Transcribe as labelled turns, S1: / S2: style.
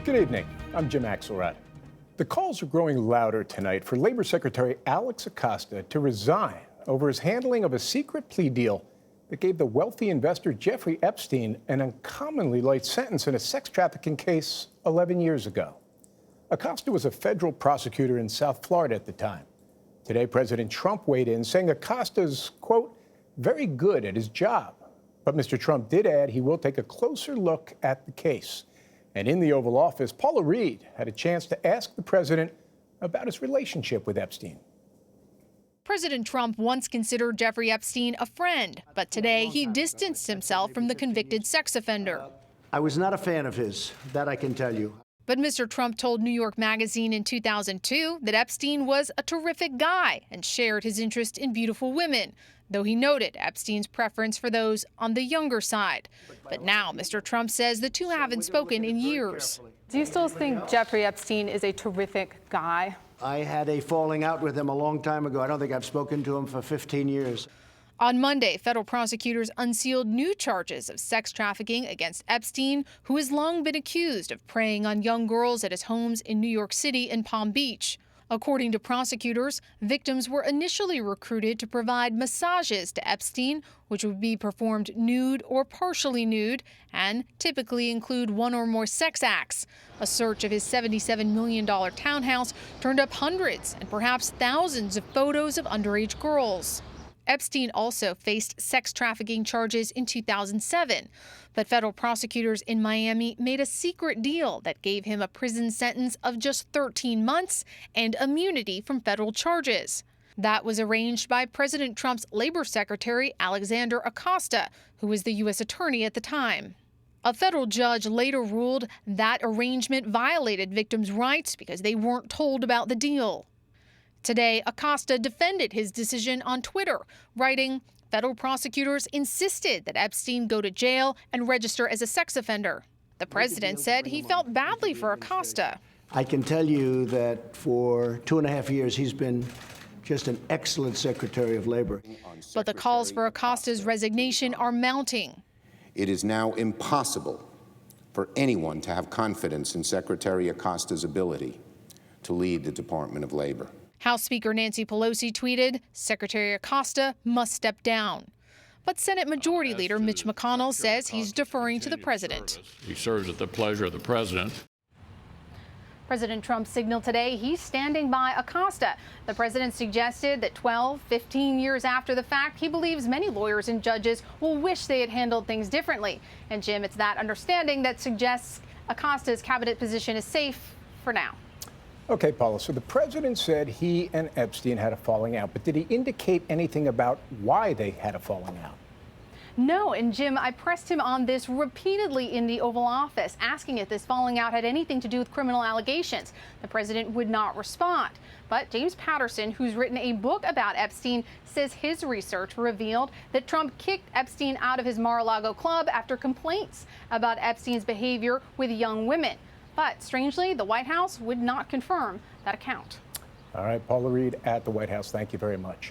S1: Good evening. I'm Jim Axelrod. The calls are growing louder tonight for Labor Secretary Alex Acosta to resign over his handling of a secret plea deal that gave the wealthy investor Jeffrey Epstein an uncommonly light sentence in a sex trafficking case 11 years ago. Acosta was a federal prosecutor in South Florida at the time. Today, President Trump weighed in, saying Acosta's, quote, very good at his job. But Mr. Trump did add he will take a closer look at the case. And in the Oval Office, Paula Reid had a chance to ask the president about his relationship with Epstein.
S2: President Trump once considered Jeffrey Epstein a friend, but today he distanced himself from the convicted sex offender.
S3: I was not a fan of his, that I can tell you.
S2: But Mr. Trump told New York Magazine in 2002 that Epstein was a terrific guy and shared his interest in beautiful women, though he noted Epstein's preference for those on the younger side. But now Mr. Trump says the two haven't spoken in years.
S4: Do you still think Jeffrey Epstein is a terrific guy?
S3: I had a falling out with him a long time ago. I don't think I've spoken to him for 15 years.
S2: On Monday, federal prosecutors unsealed new charges of sex trafficking against Epstein, who has long been accused of preying on young girls at his homes in New York City and Palm Beach. According to prosecutors, victims were initially recruited to provide massages to Epstein, which would be performed nude or partially nude, and typically include one or more sex acts. A search of his $77 million townhouse turned up hundreds and perhaps thousands of photos of underage girls. Epstein also faced sex trafficking charges in 2007, but federal prosecutors in Miami made a secret deal that gave him a prison sentence of just 13 months and immunity from federal charges. That was arranged by President Trump's Labor Secretary Alexander Acosta, who was the U.S. attorney at the time. A federal judge later ruled that arrangement violated victims' rights because they weren't told about the deal. Today, Acosta defended his decision on Twitter, writing, federal prosecutors insisted that Epstein go to jail and register as a sex offender. The president said he felt badly for Acosta.
S3: I can tell you that for 2.5 years, he's been just an excellent Secretary of Labor.
S2: But the calls for Acosta's resignation are mounting.
S5: It is now impossible for anyone to have confidence in Secretary Acosta's ability to lead the Department of Labor.
S2: House Speaker Nancy Pelosi tweeted, Secretary Acosta must step down. But Senate Majority Leader Mitch McConnell says he's deferring to the president.
S6: He serves at the pleasure of the president.
S4: President Trump signaled today he's standing by Acosta. The president suggested that 12, 15 years after the fact, he believes many lawyers and judges will wish they had handled things differently. And Jim, it's that understanding that suggests Acosta's cabinet position is safe for now.
S1: Okay, Paula, so the president said he and Epstein had a falling out, but did he indicate anything about why they had a falling out?
S4: No, and Jim, I pressed him on this repeatedly in the Oval Office, asking if this falling out had anything to do with criminal allegations. The president would not respond. But James Patterson, who's written a book about Epstein, says his research revealed that Trump kicked Epstein out of his Mar-a-Lago club after complaints about Epstein's behavior with young women. But strangely, the White House would not confirm that account.
S1: All right, Paula Reid at the White House, thank you very much.